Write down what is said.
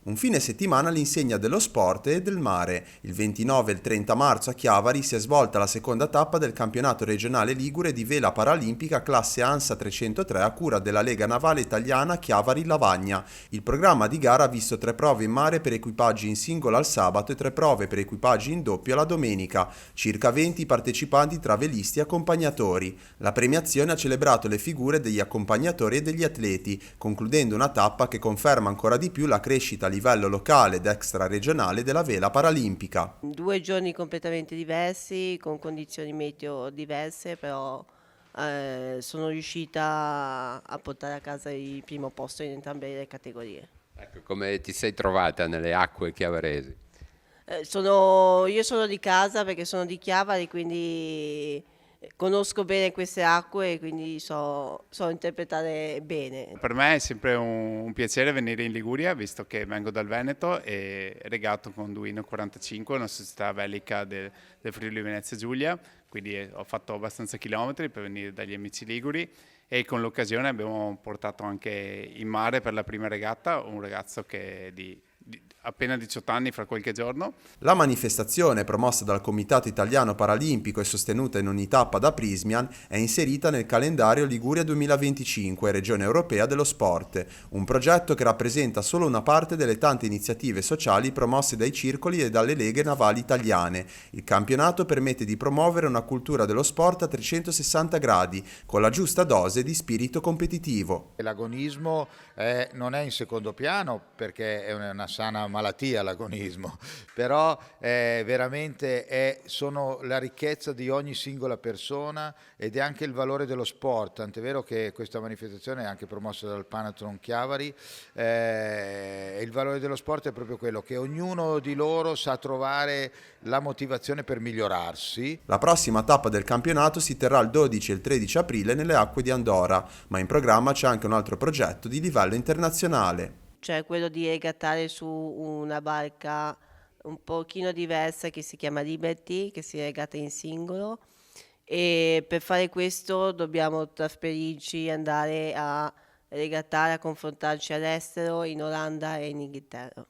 Un fine settimana all'insegna dello sport e del mare. Il 29 e il 30 marzo a Chiavari si è svolta la seconda tappa del campionato regionale ligure di vela paralimpica classe ANSA 303 a cura della Lega Navale Italiana Chiavari-Lavagna. Il programma di gara ha visto 3 prove in mare per equipaggi in singolo al sabato e 3 prove per equipaggi in doppio la domenica. Circa 20 partecipanti tra velisti e accompagnatori. La premiazione ha celebrato le figure degli accompagnatori e degli atleti, concludendo una tappa che conferma ancora di più la crescita a livello locale ed extraregionale della vela paralimpica. 2 giorni completamente diversi, con condizioni meteo diverse, però sono riuscita a portare a casa il primo posto in entrambe le categorie. Ecco, come ti sei trovata nelle acque chiavaresi? Io sono di casa perché sono di Chiavari, quindi conosco bene queste acque e quindi so interpretare bene. Per me è sempre un piacere venire in Liguria, visto che vengo dal Veneto e regato con Duino 45, una società bellica del Friuli Venezia Giulia, quindi ho fatto abbastanza chilometri per venire dagli amici liguri e con l'occasione abbiamo portato anche in mare per la prima regata un ragazzo che è di appena 18 anni fra qualche giorno. La manifestazione, promossa dal Comitato Italiano Paralimpico e sostenuta in ogni tappa da Prismian, è inserita nel calendario Liguria 2025, Regione Europea dello Sport, un progetto che rappresenta solo una parte delle tante iniziative sociali promosse dai circoli e dalle leghe navali italiane. Il campionato permette di promuovere una cultura dello sport a 360 gradi, con la giusta dose di spirito competitivo. L'agonismo non è in secondo piano perché è una sana malattia l'agonismo, però veramente sono la ricchezza di ogni singola persona ed è anche il valore dello sport, tant'è vero che questa manifestazione è anche promossa dal Panathlon Chiavari, il valore dello sport è proprio quello che ognuno di loro sa trovare la motivazione per migliorarsi. La prossima tappa del campionato si terrà il 12 e il 13 aprile nelle acque di Andorra, ma in programma c'è anche un altro progetto di livello internazionale. Cioè quello di regattare su una barca un pochino diversa che si chiama Liberty, che si regatta in singolo, e per fare questo dobbiamo trasferirci, andare a regattare, a confrontarci all'estero, in Olanda e in Inghilterra.